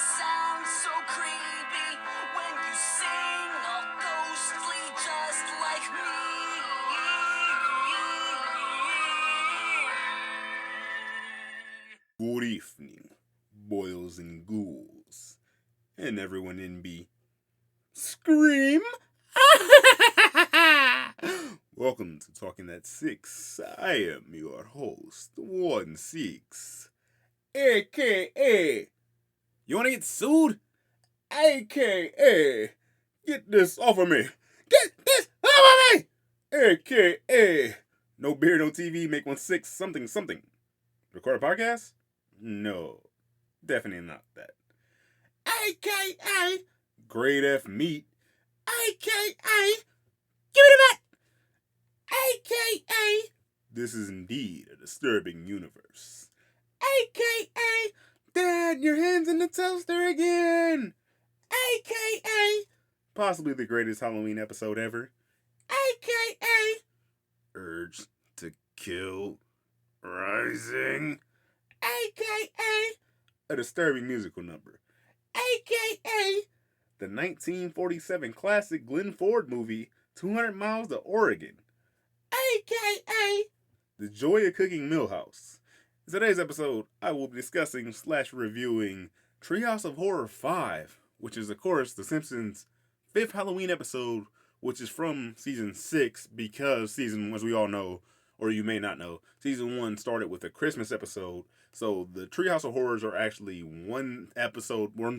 sounds so creepy when you sing all ghostly just like me. Good evening, boils and ghouls, and everyone in B. Scream! Welcome to Talking at 6. I am your host, 1-6, aka. You wanna get sued? AKA. Get this off of me! Get this off of me! AKA. No beer, no TV, make 1-6 something something. Record a podcast? No, definitely not that. AKA Grade F Meat. AKA Give it a back. AKA This is indeed a disturbing universe. AKA Dad, your hands in the toaster again. AKA possibly the greatest Halloween episode ever. AKA Urge to Kill Rising. AKA a disturbing musical number. AKA the 1947 classic Glenn Ford movie 200 Miles to Oregon. AKA The Joy of Cooking Millhouse. In today's episode, I will be discussing / reviewing Treehouse of Horror 5, which is, of course, the Simpsons' 5th Halloween episode, which is from season 6, because season 1, as we all know, or you may not know, season 1 started with a Christmas episode. So the Treehouse of Horrors are actually one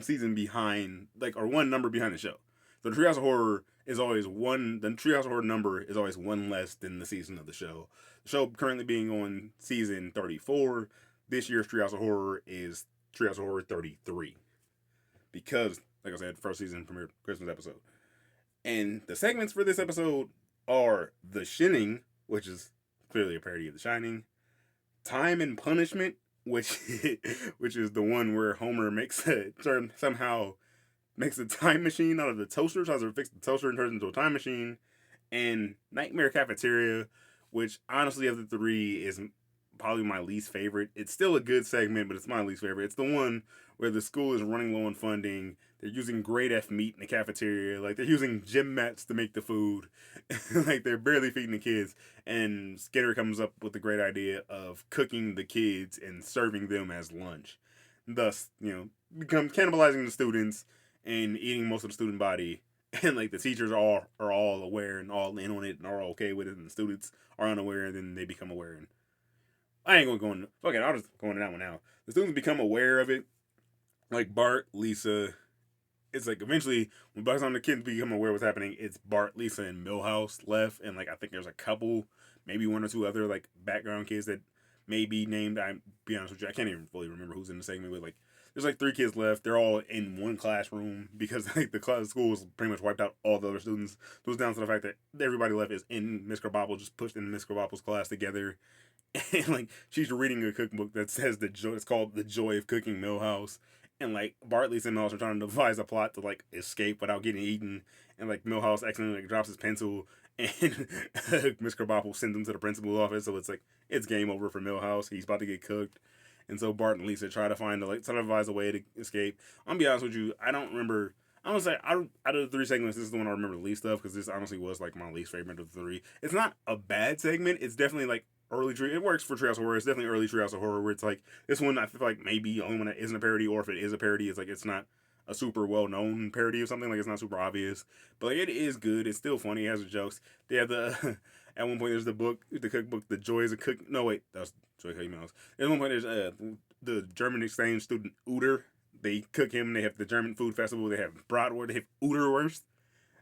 season behind, or one number behind the show. So the Treehouse of Horror is always one. The Treehouse of Horror number is always one less than the season of the show. The show currently being on season 34. This year's Treehouse of Horror is Treehouse of Horror 33, because, like I said, first season premiere Christmas episode. And the segments for this episode are the Shinning, which is clearly a parody of The Shining. Time and Punishment, which is the one where Homer somehow makes a time machine out of the toaster, tries to fix the toaster and turns it into a time machine. And Nightmare Cafeteria, which honestly of the three is probably my least favorite. It's still a good segment, but it's my least favorite. It's the one where the school is running low on funding. They're using grade F meat in the cafeteria. They're using gym mats to make the food. They're barely feeding the kids. And Skinner comes up with the great idea of cooking the kids and serving them as lunch. Thus, becomes cannibalizing the students and eating most of the student body. And the teachers are all aware and all in on it and are okay with it, and the students are unaware, and then they become aware. And I ain't gonna go into fuck it, I'll just go into that one now. The students become aware of it. Bart, Lisa. It's eventually when by the time the kids become aware of what's happening, it's Bart, Lisa, and Millhouse left, and I think there's a couple, maybe one or two other background kids that may be named. I'm be honest with you, I can't even fully remember who's in the segment, but there's 3 kids left. They're all in one classroom because the school was pretty much wiped out all the other students. So it's down to the fact that everybody left is in Miss Krabappel, just pushed in Miss Krabappel's class together. And she's reading a cookbook that says it's called The Joy of Cooking Millhouse. And Bart, Lisa, and Millhouse are trying to devise a plot to escape without getting eaten. And Millhouse accidentally drops his pencil, and Miss Krabappel sends him to the principal's office. So it's game over for Millhouse. He's about to get cooked. And so Bart and Lisa try to devise a way to escape. I'm gonna be honest with you, I don't remember. I'm gonna say out of the 3 segments, this is the one I remember the least of, because this honestly was my least favorite of the 3. It's not a bad segment. It's definitely early It works for Treehouse of Horror. It's definitely early Treehouse of Horror, where it's this one I feel maybe the only one that isn't a parody, or if it is a parody, it's it's not a super well known parody or something. It's not super obvious, but it is good. It's still funny. It has the jokes. They have the at one point there's the cookbook, The Joys of Cook. No wait, that's Joy of Cooking Mouse. At one point there's the German exchange student Uter. They cook him. They have the German food festival. They have bratwurst. They have Uterwurst.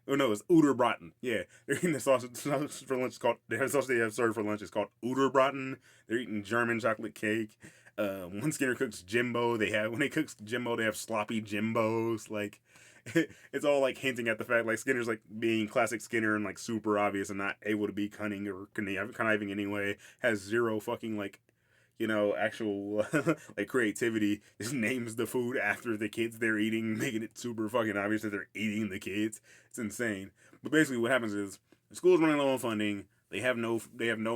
Oh no, it's Uderbraten. Yeah, they're eating the sausage for lunch. The sausage they have served for lunch is called Uderbraten. They're eating German chocolate cake. When Skinner cooks Jimbo, when they cook Jimbo, they have sloppy Jimbos. It's all hinting at the fact Skinner's being classic Skinner and super obvious and not able to be cunning or conniving anyway. Has zero fucking actual creativity. Just names the food after the kids they're eating, making it super fucking obvious that they're eating the kids. It's insane. But basically what happens is the school's running low on funding. they have no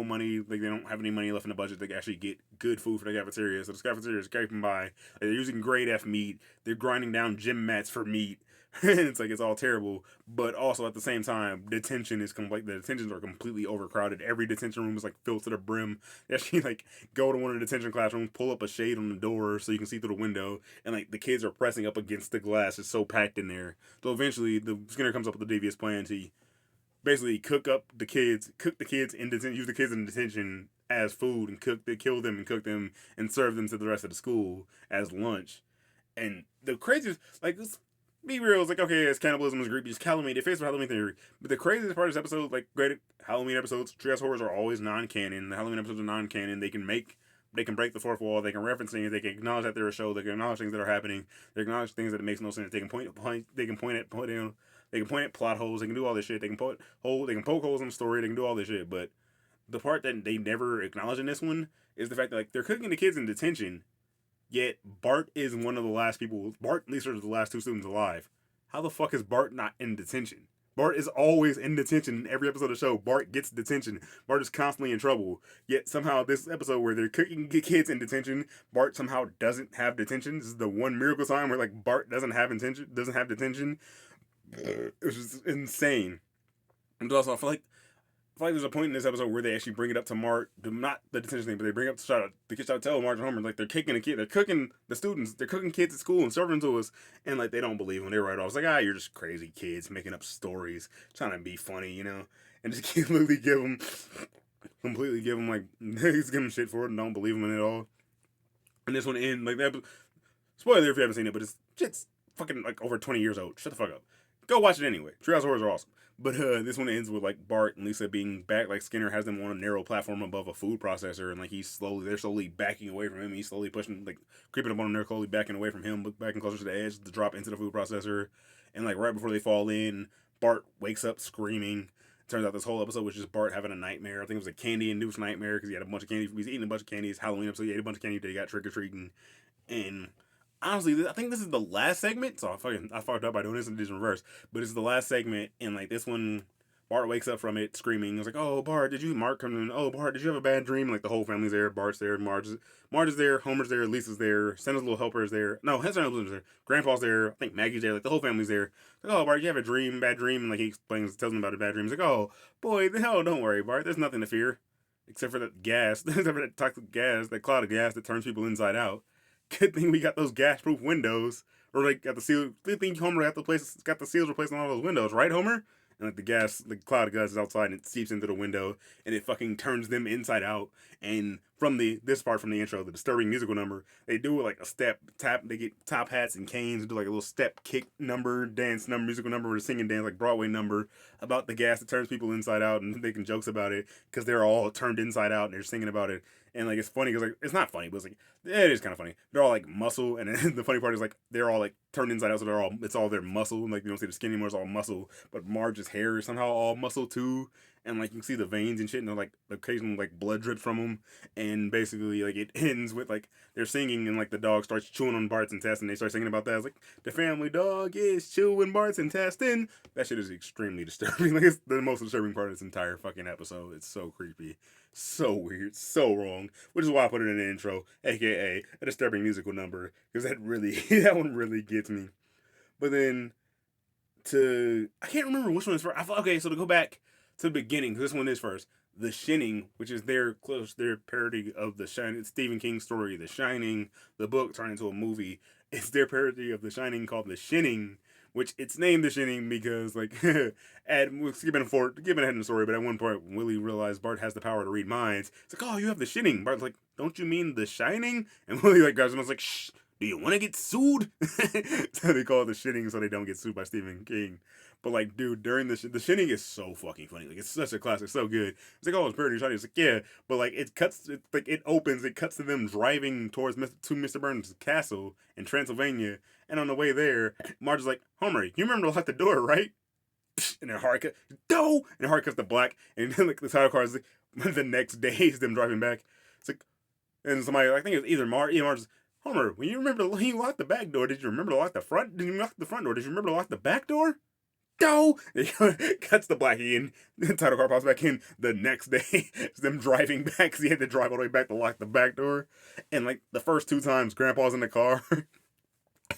money. Like they don't have any money left in the budget to actually get good food for the cafeteria. So the cafeteria is scraping by. Like, they're using grade F meat. They're grinding down gym mats for meat. And it's like it's all terrible, but also at the same time, detention is the detentions are completely overcrowded. Every detention room is like filled to the brim. They actually like go to one of the detention classrooms, pull up a shade on the door so you can see through the window, and like the kids are pressing up against the glass. It's so packed in there. So eventually, the Skinner comes up with a devious plan to basically cook the kids in detention, use the kids in detention as food, and kill them and cook them and serve them to the rest of the school as lunch. And the craziest, like, let's be real, it's like, okay, it's cannibalism, is creepy, it's Halloween, they face for Halloween theory. But the craziest part of this episode, like, great Halloween episodes, Treehouse Horrors are always non-canon. The Halloween episodes are non-canon. They can break the fourth wall, they can reference things, they can acknowledge that they're a show, they can acknowledge things that are happening, they can acknowledge things that makes no sense, they can point at plot holes, they can do all this shit, they can poke holes in the story, they can do all this shit. But the part that they never acknowledge in this one is the fact that like they're cooking the kids in detention, yet Bart is one of the last people. Bart and Lisa are the last two students alive. How the fuck is Bart not in detention? Bart is always in detention in every episode of the show. Bart gets detention. Bart is constantly in trouble. Yet somehow this episode where they're cooking kids in detention, Bart somehow doesn't have detention. This is the one miracle time where like Bart doesn't have detention. Which is insane. And also, I feel like there's a point in this episode where they actually bring it up to Marge, not the detention thing, but they bring up the kids try to tell Marge and Homer, like they're kicking a kid, they're cooking the students, they're cooking kids at school and serving them to us, and like they don't believe them. They're right off. It's like, you're just crazy kids making up stories, trying to be funny, you know, and just completely give them like just give them shit for it and don't believe them in it all. And this one ends like that. Spoiler if you haven't seen it, but shit's fucking like over 20 years old. Shut the fuck up. Go watch it anyway. Treehouse Horrors are awesome. But this one ends with like Bart and Lisa being back. Like Skinner has them on a narrow platform above a food processor, and like they're slowly backing away from him. He's slowly creeping up on them. They're slowly backing away from him, backing closer to the edge to drop into the food processor. And like right before they fall in, Bart wakes up screaming. Turns out this whole episode was just Bart having a nightmare. I think it was a candy-induced nightmare because he had a bunch of candy. He was eating a bunch of candy. It's Halloween episode. He ate a bunch of candy. They got trick-or-treating. And honestly, I think this is the last segment. So I fucked up by doing this and did reverse. But it's the last segment. And like this one, Bart wakes up from it screaming. It's like, oh, Bart, Mark comes in. Oh, Bart, did you have a bad dream? Like the whole family's there. Bart's there. Marge is there. Homer's there. Lisa's there. Santa's little helper is there. No, Santa's little helper is there. Grandpa's there. I think Maggie's there. Like the whole family's there. It's like, oh, Bart, you have a bad dream? And like he tells him about a bad dream. He's like, oh, boy, the hell, don't worry, Bart. There's nothing to fear. Except for that gas. Except for that toxic gas, that cloud of gas that turns people inside out. Good thing we got those gas-proof windows. Or like got the seal. Good thing Homer got the seals replaced on all those windows, right, Homer? And like the cloud of gas is outside and it seeps into the window and it fucking turns them inside out. And from this part from the intro, the disturbing musical number, they do like a step tap. They get top hats and canes and do like a little step kick number, dance number, musical number, or singing dance like Broadway number about the gas that turns people inside out and making jokes about it because they're all turned inside out and they're singing about it. And like it's funny because like it's not funny, but it's like it is kind of funny. They're all like muscle, and then the funny part is like they're all like turned inside out, so it's all their muscle. Like you don't see the skin anymore; it's all muscle. But Marge's hair is somehow all muscle too, and like you can see the veins and shit, and like occasional like blood drips from them. And basically like it ends with like they're singing, and like the dog starts chewing on Bart's intestine. They start singing about that. It's like the family dog is chewing Bart's intestine. That shit is extremely disturbing. Like it's the most disturbing part of this entire fucking episode. It's so creepy. So weird, so wrong, which is why I put it in the intro, aka a disturbing musical number, because that one really gets me. But then I can't remember which one is first. Okay, so to go back to the beginning, because this one is first, The Shinning, which is their parody of the Shining, Stephen King story, The Shining, the book turned into a movie. It's their parody of The Shining called The Shinning, which it's named The Shinning because, like, skipping ahead in the story, but at one point, Willie realized Bart has the power to read minds. It's like, oh, you have The Shinning. Bart's like, don't you mean The Shining? And Willie, like, grabs him and was like, shh, do you want to get sued? So they call it The Shinning so they don't get sued by Stephen King. But, like, dude, during The Shinning is so fucking funny. Like, it's such a classic, so good. It's like, oh, it's parody. It's like, yeah. But, like, it cuts to them driving to Mr. Burns' castle in Transylvania. And on the way there, Marge is like, Homer, you remember to lock the door, right? And their heart cuts, no! And their heart cuts to black. And then, like, the title card is like, the next day is them driving back. It's like, and somebody, I think it was either Marge, Homer, when you locked the back door, did you remember to lock the front? Did you lock the front door? Did you remember to lock the back door? No, cuts the blackie in. The title car pops back in the next day. It's them driving back because he had to drive all the way back to lock the back door. And like the first two times, Grandpa's in the car,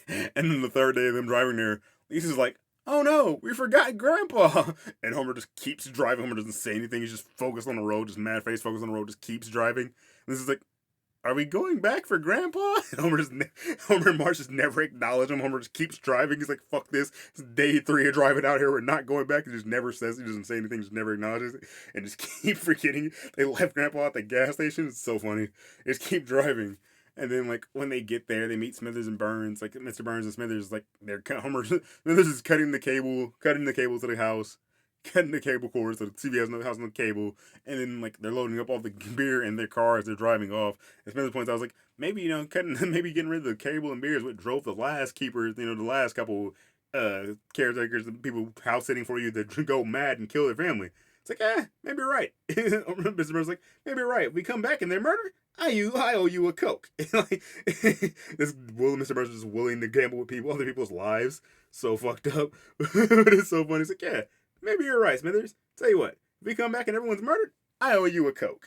and then the third day of them driving there, Lisa's like, "Oh no, we forgot Grandpa." And Homer just keeps driving. Homer doesn't say anything. He's just focused on the road, just mad face, focused on the road, just keeps driving. And this is like, are we going back for Grandpa? And Homer and Marge just never acknowledge him. Homer just keeps driving. He's like, fuck this. It's day 3 of driving out here. We're not going back. He just never says, he doesn't say anything, just never acknowledges it. And just keep forgetting. They left Grandpa at the gas station. It's so funny. They just keep driving. And then, like, when they get there, they meet Smithers and Burns. Like, Mr. Burns and Smithers, like, Smithers is cutting the cable to the house. Cutting the cable cords so the TV has no cable, and then like they're loading up all the beer in their car as they're driving off. And Smithers points out, I was like, maybe maybe getting rid of the cable and beer is what drove the last keepers, the last couple caretakers, the people house sitting for you that go mad and kill their family. It's like, maybe you're right. Mr. Burns like, maybe you're right. If we come back and they're murdered, I owe you a Coke. Like, Mr. Burns is just willing to gamble with other people's lives. So fucked up. But it's so funny. It's like, yeah. Maybe you're right, Smithers. Tell you what, if we come back and everyone's murdered, I owe you a Coke.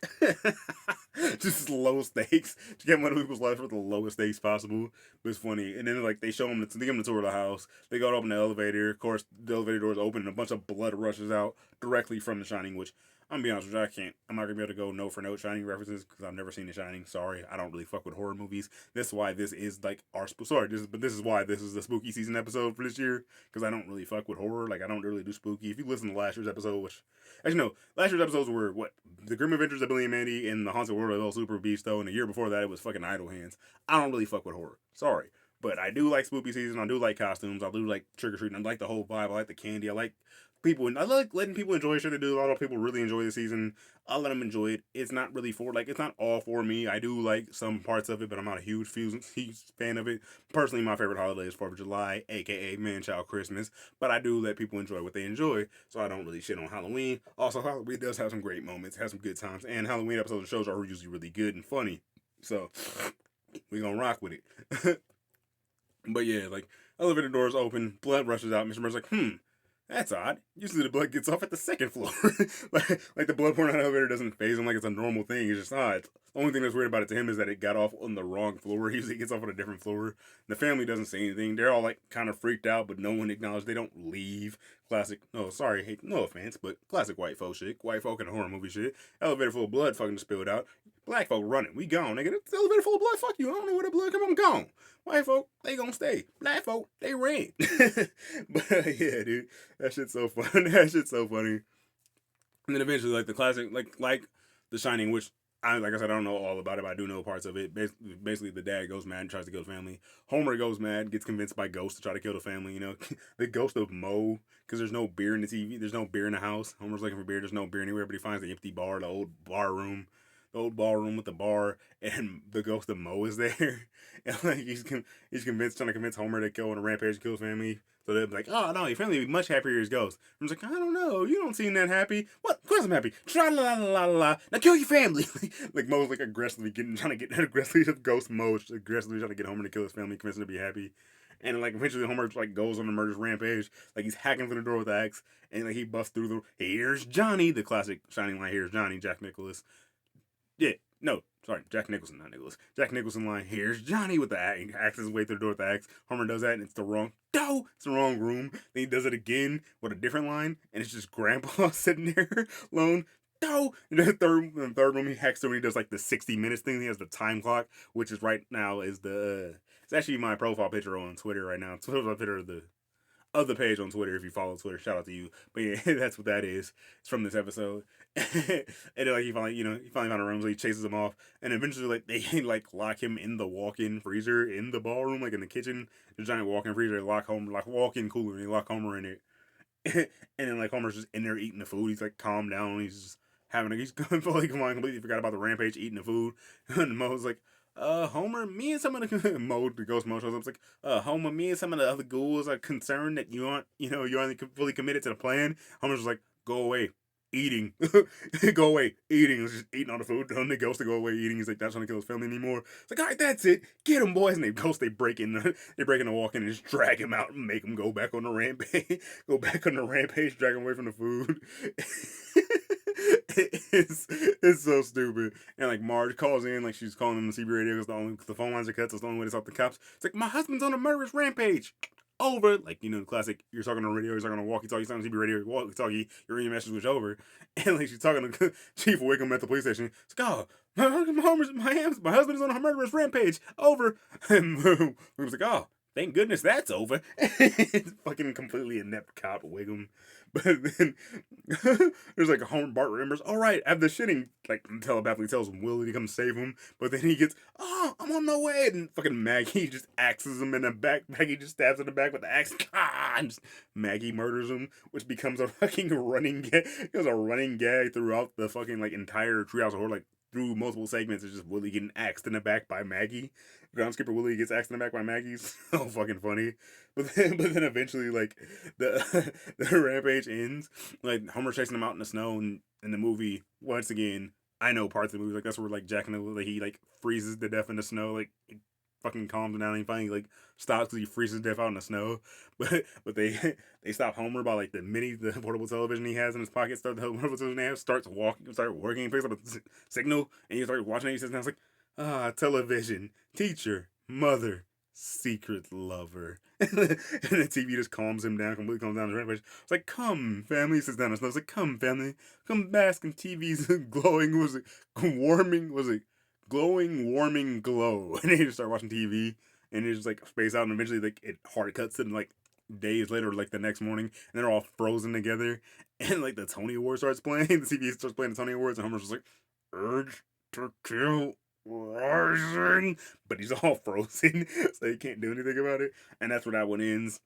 Just low stakes. To get one of people's lives with the lowest stakes possible. But it's funny. And then like they show them, they give them the tour of the house. They go to open the elevator. Of course, the elevator doors open and a bunch of blood rushes out directly from The Shining, which I'm gonna be honest with you, I'm not gonna be able to go note for note Shining references because I've never seen The Shining. Sorry, I don't really fuck with horror movies. That's why this is like this is why this is the spooky season episode for this year, because I don't really fuck with horror. Like I don't really do spooky. If you listen to last year's episode, which actually no, last year's episodes were what, The Grim Adventures of Billy and Mandy and The Haunted World of El Super Beasto, and the year before that it was fucking Idle Hands. I don't really fuck with horror. Sorry. But I do like spooky season. I do like costumes. I do like trick or treating. I like the whole vibe. I like the candy. I like people. I like letting people enjoy shit they do. A lot of people really enjoy the season. I'll let them enjoy it. It's not really it's not all for me. I do like some parts of it, but I'm not a huge fan of it. Personally, my favorite holiday is 4th of July, aka Man-Child Christmas. But I do let people enjoy what they enjoy, so I don't really shit on Halloween. Also, Halloween does have some great moments, has some good times, and Halloween episodes of shows are usually really good and funny. So we're gonna rock with it. But yeah, like, elevator doors open, blood rushes out. Mr. Burns like, that's odd. Usually the blood gets off at the second floor. like the blood pouring out of the elevator doesn't faze him like it's a normal thing. It's just odd. The only thing that's weird about it to him is that it got off on the wrong floor. He usually gets off on a different floor. The family doesn't say anything. They're all like kind of freaked out, but no one acknowledges. They don't leave. Classic, no offense, but classic white folk shit. White folk in a horror movie shit. Elevator full of blood fucking spilled out. Black folk running. We gone, nigga. It's elevator full of blood. Fuck you. I don't know where the blood come from. Gone. White folk, they gonna stay. Black folk, they ran. But yeah, dude, that shit's so funny. That shit's so funny. And then eventually, like the classic, like The Shining, which like I said, I don't know all about it, but I do know parts of it. Basically, the dad goes mad and tries to kill the family. Homer goes mad, gets convinced by ghosts to try to kill the family. The ghost of Moe, because there's no beer in the TV. There's no beer in the house. Homer's looking for beer. There's no beer anywhere, but he finds the empty bar, the old ballroom with the bar, and the ghost of Moe is there. And like he's trying to convince Homer to go on a rampage and kill his family. So they're like, oh no, your family would be much happier as ghosts. I'm just like, I don't know, you don't seem that happy. What? Of course I'm happy. Tra la la la la. Now kill your family. Like Moe's like trying to get ghost Moe aggressively trying to get Homer to kill his family, convince him to be happy. And like eventually Homer like goes on a murderous rampage. Like he's hacking through the door with the axe, and like he busts through here's Johnny, the classic Shining line, here's Johnny, Jack Nicklaus. Yeah, no, sorry, Jack Nicholson, not Nicholas. Jack Nicholson line, here's Johnny with the axe. He axes his way through the door with the axe. Homer does that, and it's the wrong room. Then he does it again with a different line, and it's just Grandpa sitting there alone. No! In the third room, he hacks through and he does like the 60 minutes thing. He has the time clock, which is right now is it's actually my profile picture on Twitter right now. It's a picture of the page on Twitter if you follow Twitter. Shout out to you. But yeah, that's what that is. It's from this episode. And then, like he finally found a room, so he chases him off. And eventually like they like lock him in the walk-in freezer in the ballroom, like in the kitchen. The giant walk-in freezer, they lock Homer, like walk-in cooler, and they lock Homer in it. And then like Homer's just in there eating the food. He's like calmed down. He's just he's completely forgot about the rampage, eating the food. And Moe's like, Homer, me and some of the the ghost Mo shows up. It's like, Homer, me and some of the other ghouls are concerned that you aren't fully committed to the plan. Homer's just like, go away. eating. Go away, eating. He's just eating all the food. And the ghost to go away eating. He's like, not trying to kill his family anymore. It's like, all right, that's it. Get him, boys. And they break in, they break in and walk in and just drag him out and make him go back on the rampage. Go back on the rampage, drag him away from the food. it's so stupid. And like Marge calls in, like she's calling him the CB radio because the phone lines are cut, so it's the only way to stop the cops. It's like, my husband's on a murderous rampage. Over, like, you know, the classic, you're talking on radio, you're talking on walkie-talkie, you're talking on CB radio, walkie-talkie, your radio message was over. And like she's talking to Chief Wickham at the police station. It's like, oh, my husband is on a murderous rampage. Over. And we was like, oh, thank goodness that's over. It's fucking completely inept cop Wiggum. But then there's like a Homer Bart remembers, all right, I have the Shinning, like telepathically tells Willie to come save him. But then he gets, oh, I'm on my way. And fucking Maggie just axes him in the back. Maggie just stabs him in the back with the axe. And just, Maggie murders him, which becomes a fucking running gag. It was a running gag throughout the fucking like entire Treehouse of Horror, like through multiple segments. It's just Willie getting axed in the back by Maggie. Ground skipper Willie gets axed in the back by Maggie. So fucking funny. But then eventually, like, the rampage ends. Like, Homer's chasing him out in the snow, and in the movie, once again, I know parts of the movie, like, that's where, like, Jack and like, he, like, freezes to death in the snow, like, it fucking calms him down, and he finally, like, stops because he freezes to death out in the snow. But they stop Homer by, like, the portable television he has in his pocket, the portable television he has, starts working, picks up a signal, and he starts watching it, he sits down, it's like, television, teacher, mother, secret lover. And the TV just calms him down, completely calms down the rampage. It's like, come, family. He sits down in the snow. It's like, come, family. Come bask in TV's glowing, glowing, warming glow. And they just start watching TV, and they just, like, space out, and eventually, like, it hard cuts to, like, days later, like, the next morning, and they're all frozen together, and, like, the Tony Awards starts playing. The TV starts playing the Tony Awards, and Homer's just like, urge to kill rising, but he's all frozen, so he can't do anything about it. And that's where that one ends.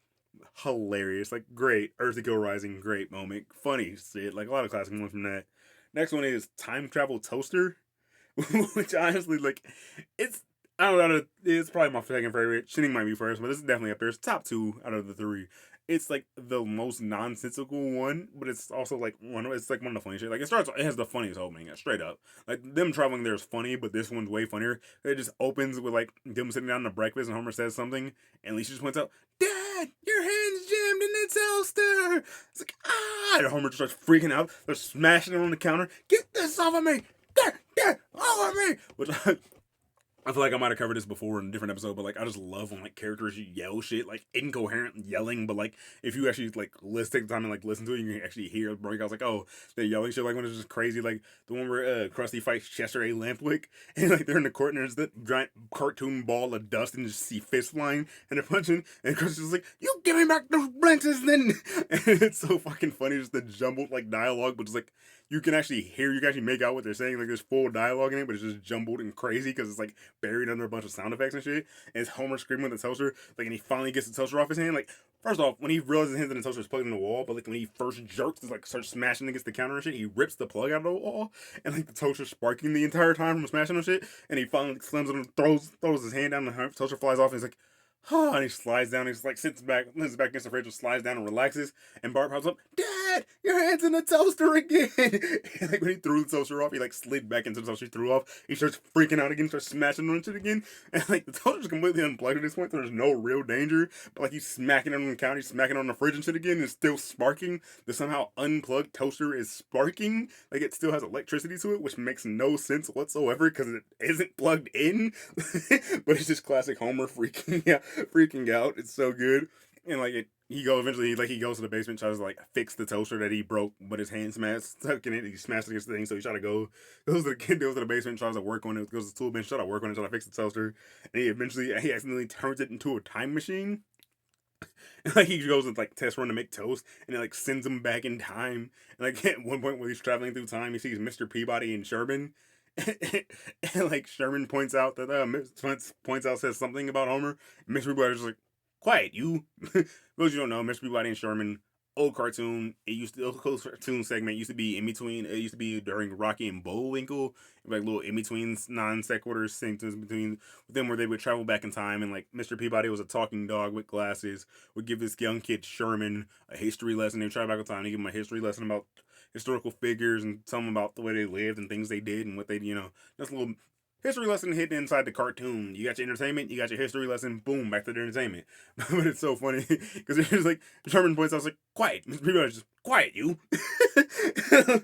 Hilarious, like, great. Earth to Kill Rising, great moment. Funny shit, like a lot of classic moments from that. Next one is Time Travel Toaster, which honestly, like, it's, I don't know, it's probably my second favorite. Shinning might be first, but this is definitely up there. It's top 2 out of the 3. It's like the most nonsensical one, but it's also like it's like one of the funniest shit. Like, it has the funniest opening, straight up. Like, them traveling there is funny, but this one's way funnier. It just opens with like them sitting down to breakfast, and Homer says something, and Lisa just points out, "Dad, your hand's jammed in the toaster." It's like, ah, and Homer just starts freaking out. They're smashing it on the counter. Get this off of me! Get off of me! Which I feel like I might have covered this before in a different episode, but like, I just love when like characters yell shit, like incoherent yelling, but like if you actually like take the time and like listen to it, you can actually hear breakouts. Like, oh, they're yelling shit, like when it's just crazy, like the one where Krusty fights Chester A. Lampwick, and like they're in the court and there's the giant cartoon ball of dust and you just see fists flying and they're punching, and Krusty's just like, "You give me back those branches, then!" And it's so fucking funny, just the jumbled like dialogue, but it's like you can actually make out what they're saying. Like, there's full dialogue in it, but it's just jumbled and crazy because it's like buried under a bunch of sound effects and shit. And it's Homer screaming with the toaster, like, and he finally gets the toaster off his hand. Like, first off, when he realizes his hand in the toaster is plugged in the wall, but like when he first jerks, it's like starts smashing against the counter and shit, he rips the plug out of the wall, and like the toaster's sparking the entire time from smashing on shit. And he finally slams it and throws his hand down, the toaster flies off, and he's like, huh, and he slides down, he's like sits back against the fridge, slides down and relaxes, and Bart pops up, "Dad, your hand's in the toaster again!" And like when he threw the toaster off, he like slid back into the toaster he threw off, he starts freaking out again, starts smashing on shit again, and like the toaster's completely unplugged at this point, so there's no real danger, but like he's smacking it on the counter, he's smacking it on the fridge and shit again, and it's still sparking. The somehow unplugged toaster is sparking, like it still has electricity to it, which makes no sense whatsoever, because it isn't plugged in, but it's just classic Homer freaking out. It's so good. And like he goes to the basement, tries to like fix the toaster that he broke, but his hand stuck in it. He smashed against the thing, so he goes to the basement, tries to work on it, goes to the tool bench, tries to work on it, tries to fix the toaster, and he accidentally turns it into a time machine. And like he goes and like test run to make toast, and it like sends him back in time. And like at one point when he's traveling through time, he sees Mr. Peabody and Sherman. And like Sherman points out says something about Homer. And Mr. Peabody's just like, "Quiet, you." Those you don't know, Mr. Peabody and Sherman old cartoon. The old cartoon segment used to be in between. It used to be during Rocky and Bullwinkle, like little in between non sequitur sentences between them where they would travel back in time, and like Mr. Peabody was a talking dog with glasses, would give this young kid Sherman a history lesson. They would travel back in time and give him a history lesson about historical figures and tell them about the way they lived and things they did and what they, just a little history lesson hidden inside the cartoon. You got your entertainment, you got your history lesson, boom, back to the entertainment. But it's so funny because it's just like Sherman points out, like, quiet, Mr. Peabody's just quiet, you. That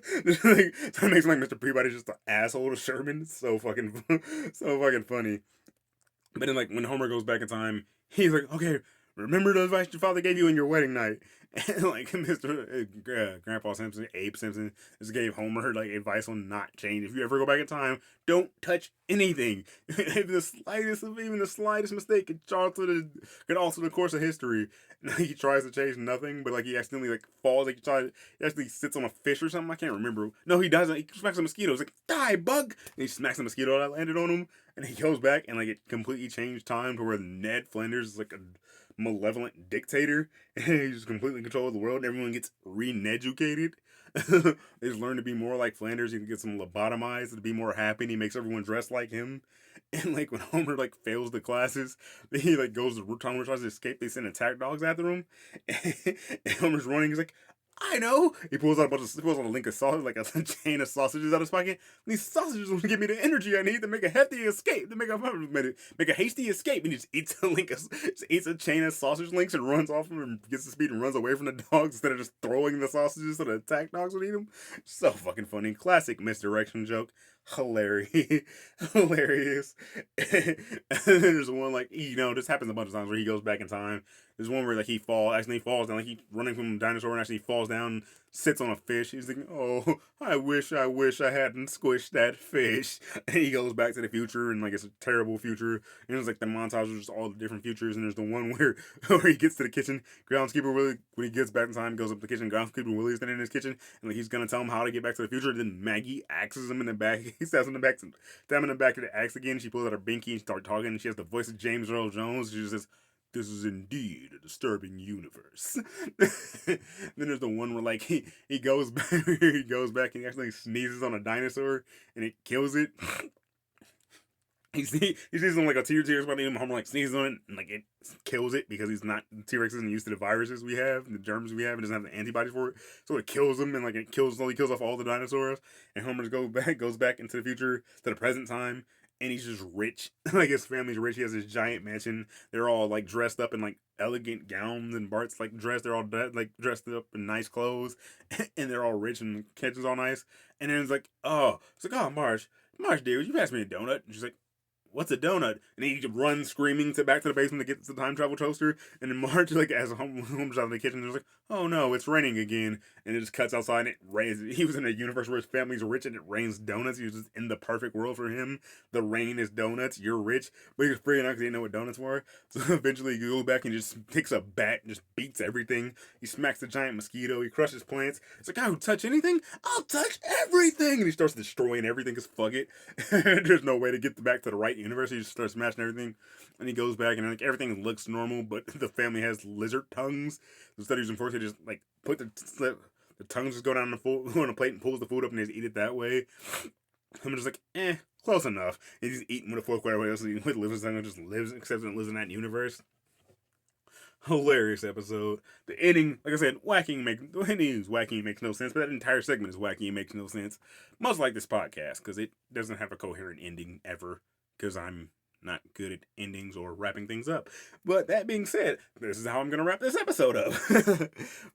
makes like Mr. Peabody's just an asshole to Sherman. It's so fucking, so fucking funny. But then, like, when Homer goes back in time, he's like, okay, remember the advice your father gave you on your wedding night. And, like, Grandpa Simpson, Abe Simpson, just gave Homer, like, advice on not change. If you ever go back in time, don't touch anything. Even the slightest mistake could alter the course of history. And he tries to change nothing, but, like, he accidentally, like, falls. Like, he actually sits on a fish or something. I can't remember. No, he doesn't. He smacks a mosquito. He's like, die, bug! And he smacks a mosquito that landed on him. And he goes back and, like, it completely changed time to where Ned Flanders is like a malevolent dictator and he just completely controls the world and everyone gets re-educated. They just learn to be more like Flanders. He gets them lobotomized to be more happy and he makes everyone dress like him. And like when Homer like fails the classes, he like goes to Homer tries to escape, they send attack dogs after him. And Homer's running, he's like, I know. He pulls out a link of sausage, like a chain of sausages out of his pocket. And these sausages will give me the energy I need to make a hefty escape, to make a hasty escape. And he just eats a chain of sausage links and runs off them and gets the speed and runs away from the dogs instead of just throwing the sausages so the attack dogs would eat them. So fucking funny. Classic misdirection joke. Hilarious. Hilarious. And then there's one like, this happens a bunch of times where he goes back in time. There's one where like he falls down, like he's running from a dinosaur and actually falls down, sits on a fish. He's thinking, oh, I wish I hadn't squished that fish. And he goes back to the future and like it's a terrible future. And it's like the montage of just all the different futures. And there's the one where he gets to the kitchen, groundskeeper Willie, when he gets back in time, goes up to the kitchen, groundskeeper Willie's standing in his kitchen, and like he's gonna tell him how to get back to the future. Then Maggie axes him in the back. He stabs him in the back of the axe again. She pulls out her binky and starts talking. And she has the voice of James Earl Jones. She just says, this is indeed a disturbing universe. Then there's the one where like he goes back and he actually sneezes on a dinosaur and it kills it. He sneezes on like a T-Rex body and Homer like sneezes on it and like it kills it because he's not T-Rex isn't used to the viruses we have, the germs we have, and doesn't have the antibodies for it. So it kills him and like it slowly kills off all the dinosaurs. And Homer goes back into the future to the present time. And he's just rich. Like his family's rich. He has this giant mansion. They're all like dressed up in like elegant gowns, and Bart's like dressed. They're all like dressed up in nice clothes, and they're all rich, and the kitchen's all nice. And then it's like, oh, Marge, dear, would you pass me a donut? And she's like, what's a donut? And he runs screaming back to the basement to get the time travel toaster. And then Marge, like, as Homer's out in the kitchen, there's like, oh no, it's raining again. And it just cuts outside and it rains. He was in a universe where his family's rich and it rains donuts. He was just in the perfect world for him. The rain is donuts. You're rich. But he was freaking out because he didn't know what donuts were. So eventually he goes back and just takes a bat and just beats everything. He smacks the giant mosquito. He crushes plants. It's like, I would touch anything? I'll touch everything. And he starts destroying everything because fuck it. There's no way to get back to the right universe. He just starts smashing everything. And he goes back and like everything looks normal, but the family has lizard tongues. Instead of using forks, they just like put the tongues just go down on a plate and pulls the food up and they just eat it that way. I'm just like, close enough. And he's eating with a fork where everybody else is eating with lizard tongue and just lives, except it lives in that universe. Hilarious episode. The ending, like I said, the ending is wacky and makes no sense, but that entire segment is wacky and makes no sense. Much like this podcast, because it doesn't have a coherent ending ever, because I'm not good at endings or wrapping things up. But that being said, this is how I'm going to wrap this episode up.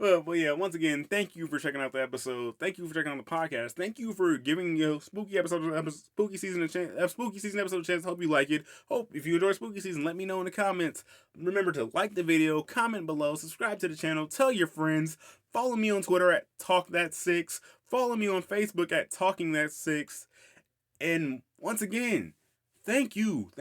But yeah, once again, thank you for checking out the episode. Thank you for checking out the podcast. Thank you for giving spooky season episode a chance. Hope you like it. Hope if you enjoy spooky season, let me know in the comments. Remember to like the video, comment below, subscribe to the channel, tell your friends. Follow me on Twitter at TalkThat6. Follow me on Facebook at TalkingThat6. And once again, thank you.